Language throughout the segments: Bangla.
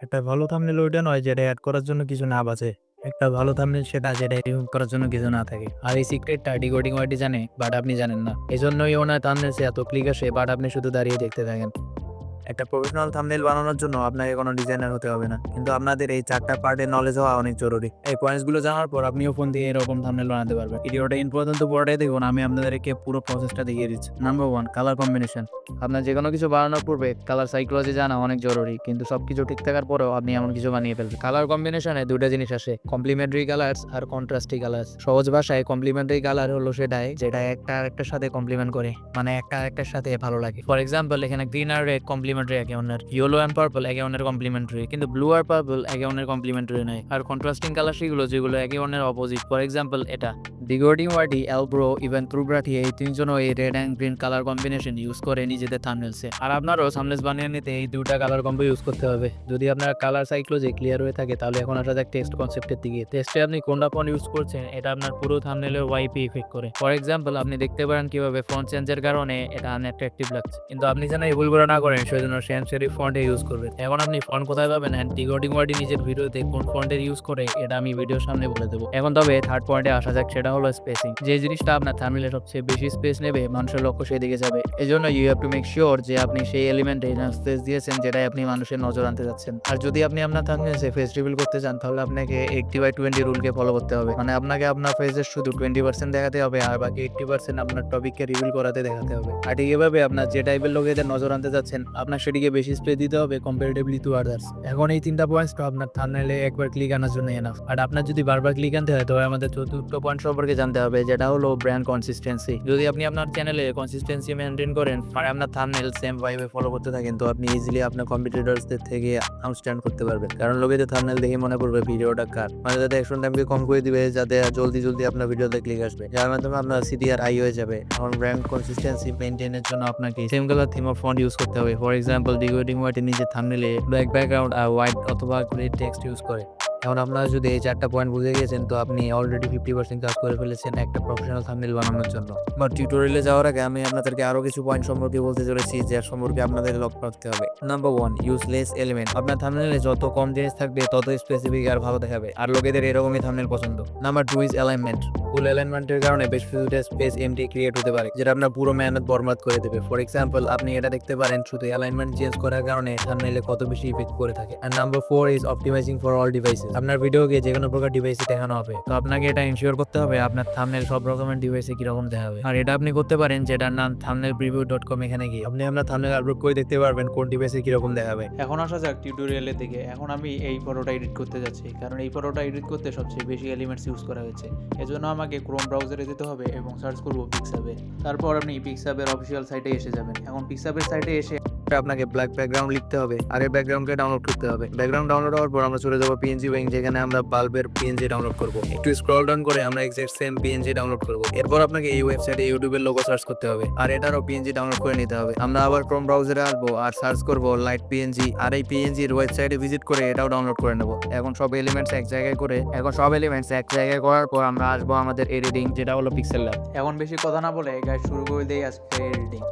একটা ভালো থাম্বনেল ওইটা নয় যেটা এড করার জন্য কিছু না বাঁচে। একটা ভালো থাম্বনেল সেটা যেটা রিমুভ করার জন্য কিছু না থাকে। আর এই সিক্রেটটা ডিকোডিং ওয়াইটি জানে, বাট আপনি জানেন না। এজন্যই ওনার থাম্বনেলসে এত ক্লিক আসে, বাট আপনি শুধু দাঁড়িয়ে দেখতে থাকেন। একটা প্রফেশনাল থাম্বনেল বানানোর জন্য আপনাকে কোনো ডিজাইনার হতে হবে না, কিন্তু আপনাদের এই 4টা পার্টের নলেজ হওয়া অনেক জরুরি। এই পয়েন্টসগুলো জানার পর আপনিও ফোন দিয়ে এরকম থাম্বনেল বানাতে পারবেন। ভিডিওটা ইম্পর্টেন্ট তো পুরোটাই দেখুন, আমি আপনাদেরকে পুরো প্রসেসটা দেখিয়ে দিচ্ছি। Number 1, colour combination. আপনার যে কোনো কিছু বানানোর পূর্বে কালার সাইকোলজি জানা অনেক জরুরি, কিন্তু সবকিছু ঠিক থাকার পরেও আপনি এমন কিছু বানিয়ে ফেলবেন। কালার কম্বিনেশনে দুটো জিনিস আসে, কমপ্লিমেন্টারি কালার্স আর কন্ট্রাস্টি কালার্স। সহজ ভাষায় কমপ্লিমেন্টারি কালার হলো সেটাই যেটা একটা আরেকটার সাথে কমপ্লিমেন্ট করে, মানে একটা আরেকটার সাথে ভালো লাগে। ফর এক্সাম্পল, এখানে গ্রিন আর রেড কমপ্লিমেন্টারি একে অন্যের, ইয়েলো অ্যান্ড পার্পল একে অন্যের কমপ্লিমেন্টারি, কিন্তু ব্লু আর পার্পল একে অন্যের কমপ্লিমেন্টারি নয়। আর কন্ট্রাস্টিং কালার সেগুলো যেগুলো একে অন্যের অপোজিট। ফর এক্সাম্পল এটা ডিগোডিং ওয়ার্ডি, এলব্রো, ইভেন ক্রুব্রাটি, এই তিনজনও এই red and green colour combination use করে নিজেদের থাম্বনেলসে। আর আপনারও থাম্বনেলস বানিয়ে নিতে এই দুটা কালার কম্বো ইউজ করতে হবে। যদি আপনার কালার সাইক্লোজি ক্লিয়ার হয়ে থাকে, তাহলে এখন আসা যাক টেক্সট কনসেপ্টের দিকে। টেক্সটে আপনি কোনটা ফন্ট ইউজ করছেন এটা আপনার পুরো থাম্বনেলের ওয়াইপি ইফেক্ট করে। ফর এক্সাম্পল, আপনি দেখতে পারেন কিভাবে ফন্ট চেঞ্জের কারণে এটা আনঅ্যাট্রাকটিভ লাগছে, কিন্তু আপনি যেন এই ভুলগুলো না করেন সেজন্য সেম সেরিফ ফন্টে ইউজ করবেন। এখন আপনি ফন্ট কোথায় পাবেন অ্যান্ড ডিকোডিং ওয়ার্ডি নিজের ভিডিওতে কোন ফন্টের ইউজ করে এটা আমি ভিডিওর সামনে বলে দেবো। এখন তবে থার্ড পয়েন্টে আসা যাক, সেটা হলো স্পেসিং। যে জিনিসটা আপনার থাম্বনেলে সবচেয়ে বেশি স্পেস নেবে, মানুষের লক্ষ্য সেদিকে যাবে। এজন্য you have to make sure যে আপনি সেই এলিমেন্টে ইনাফ স্পেস দিয়েছেন যেটাই আপনি মানুষের নজর আনতে যাচ্ছেন। আর যদি আপনি আপনার থাম্বনেলে ফেস রিভিল করতে চান, তাহলে আপনাকে 80/20 রুলকে ফলো করতে হবে। মানে আপনাকে আপনার ফেসের শুধু 20% দেখাতে হবে, আর বাকি 80% আপনার টপিককে রিভিল করাতে দেখাতে হবে। আর ঠিক এভাবে আপনার যে টাইপের লোকেদের নজর আনতে যাচ্ছেন, আপনার সেটিকে বেশি স্পেস দিতে হবে কম্পারেটিভলি টু আদার্স। এখন এই তিনটা পয়েন্টস তো আপনার থাম্বনেলে একবার ক্লিক আনার জন্য এনাফ। আর আপনার যদি বারবার ক্লিক আনতে হয়, তবে আমাদের চতুর্থ পয়েন্ট সম্পর্কে জানতে হবে, যেটা হলো ব্র্যান্ড কনসিস্টেন্সি। যদি আপনি আপনার চ্যানেলে কনসিস্টেন্সি মেনটেন করেন আর আপনার থাম্বনেল সেম ভাইবে ফলো করতে থাকেন, তো আপনি ইজিলি আপনার কম্পিটিটরসদের থেকে আউটস্ট্যান্ড করতে পারবেন। কারণ লোকেদের থাম্বনেল দেখে মনে করবে ভিডিওটা কার, মানে যাতে অ্যাকশন টাইমকে কম করে দিবে, যাতে জলদি জলদি আপনার ভিডিওতে ক্লিক আসবে, যার মাধ্যমে আপনার সিডিআর হাই হয়ে যাবে। এখন ব্র্যান্ড কনসিস্টেন্সি মেনটেনের জন্য আপনাকে same colour theme of font use করতে হবে। ফর এক্সাম্পল, ডিকোডিং ওয়াইটি নিজের থাম্বনেলে ব্ল্যাক ব্যাকগ্রাউন্ড আর হোয়াইট অথবা গ্রে টেক্সট ইউজ করে। এখন আপনারা যদি এই 4টা পয়েন্ট বুঝে গিয়েছেন, তো আপনি অলরেডি 50% কাজ করে ফেলেছেন একটা প্রফেশনাল থাম্বনেল বানানোর জন্য। বাট টিউটোরিয়ালে যাওয়ার আগে আমি আপনাদেরকে আরো কিছু পয়েন্ট সম্পর্কে বলতে চলেছি, যার সম্পর্কে আপনাদের লক্ষ্য রাখতে হবে। Number 1, useless element. আপনার থাম্বনেলে যত কম জিনিস থাকবে তত স্পেসিফিক আর ভালো দেখাবে, আর লোকেদের এরকমই থাম্বনেল পছন্দ। Number 2 is alignment. ফুল অ্যালাইনমেন্টের কারণে বেশ কিছুটা স্পেস এমটি ক্রিয়েট হতে পারে, যেটা আপনার পুরো মেহনত বরবাদ করে দেবে। ফর এক্সাম্পল, আপনি এটা দেখতে পারেন শুধু অ্যালাইনমেন্ট চেঞ্জ করার কারণে থাম্বনেলে কত বেশি ইফেক্ট করে থাকে। আর number 4 is optimising for all devices. আপনার ভিডিওকে যে কোনো প্রকার ডিভাইসে দেখানো হবে, তো আপনাকে এটা ইনশিওর করতে হবে আপনার থাম্বনেল সব রকমের ডিভাইসে কিরকম দেখাবে। আর এটা আপনি করতে পারেন যেটার নাম thumbnailpreview.com। এখানে গিয়ে আপনি আপনার থাম্বনেল আপলোড করে দেখতে পারবেন কোন ডিভাইসে কিরকম দেখাবে। এখন আসা যাক টিউটোরিয়ালের দিকে। এখন আমি এই ফটোটা এডিট করতে যাচ্ছি, কারণ এই ফটোটা এডিট করতে সবচেয়ে বেশি এলিমেন্টস ইউজ করা হয়েছে। এজন্য আমাকে ক্রোম ব্রাউজারে যেতে হবে এবং সার্চ করব পিক্সাবে। তারপর আপনি পিক্সাবের অফিসিয়াল সাইটে এসে যাবেন। এখন পিক্সাবের সাইটে এসে আপনাকে ব্ল্যাক ব্যাকগ্রাউন্ড লিখতে হবে আর এই ব্যাকগ্রাউন্ডকে ডাউনলোড করতে হবে। ব্যাকগ্রাউন্ড ডাউনলোড হওয়ার পর আমরা চলে যাবো পিএনজি ওয়িং, যেখানে আমরা বাল্বের পিএনজি ডাউনলোড করব। একটু স্ক্রল ডাউন করে আমরা এক্সাক্ট সেম পিএনজি ডাউনলোড করব। এরপর আপনাকে এই ওয়েবসাইটে ইউটিউবের লোগো সার্চ করতে হবে আর এটারও পিএনজি ডাউনলোড করে নিতে হবে। আমরা আবার ক্রোম ব্রাউজারে আসবো আর সার্চ করব লাইট পিএনজি, আর এই পিএনজির ওয়েবসাইটে ভিজিট করে এটাও ডাউনলোড করে নেব। এখন সব এলিমেন্টস এক জায়গায় করার পর আমরা আসবো আমাদের এডিটিং, যেটা হলো পিক্সেল ল্যাব। এখন বেশি কথা না বলে গাইস শুরু করে দেই আজকে এডিটিং।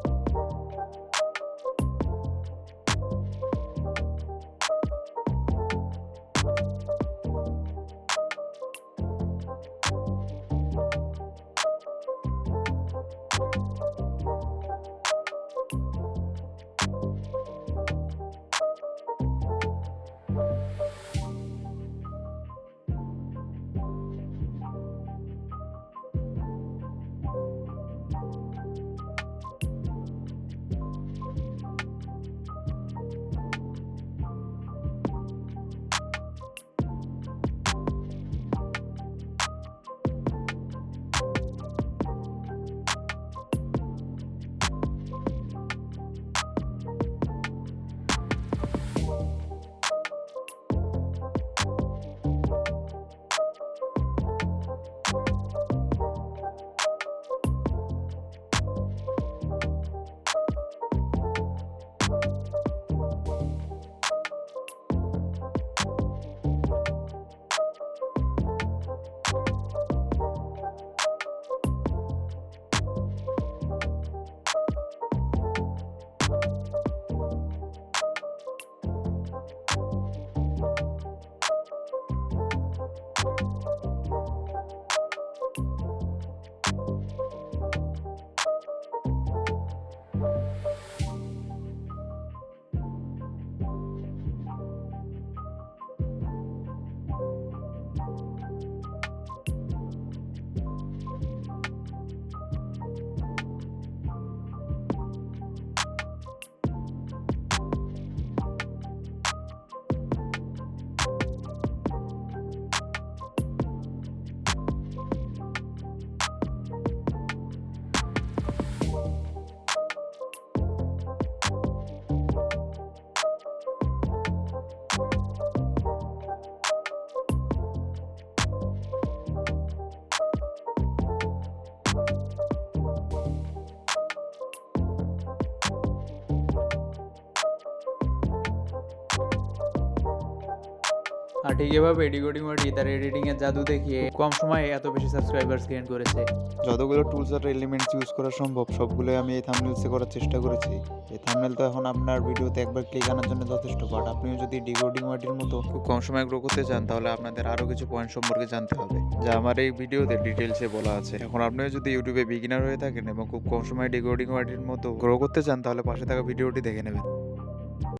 আর ঠিক এভাবে decodingYt তার এডিটিংয়ের জাদু দেখিয়ে কম সময়ে এত বেশি সাবস্ক্রাইবার্স গেইন করেছে। যতগুলো টুলস আর এলিমেন্টস ইউজ করা সম্ভব সবগুলোই আমি এই থাম্বনেলসে করার চেষ্টা করেছি। এই থাম্বনেল তো এখন আপনার ভিডিওতে একবার ক্লিক আনার জন্য যথেষ্ট, বাট আপনিও যদি decodingYt মতো খুব কম সময়ে গ্রো করতে চান তাহলে আপনাদের আরও কিছু পয়েন্ট সম্পর্কে জানতে হবে, যা আমার এই ভিডিওতে ডিটেলসে বলা আছে। এখন আপনিও যদি ইউটিউবে বিগিনার হয়ে থাকেন এবং খুব কম সময়ে decodingYt মতো গ্রো করতে চান তাহলে পাশে থাকা ভিডিওটি দেখে নেবেন।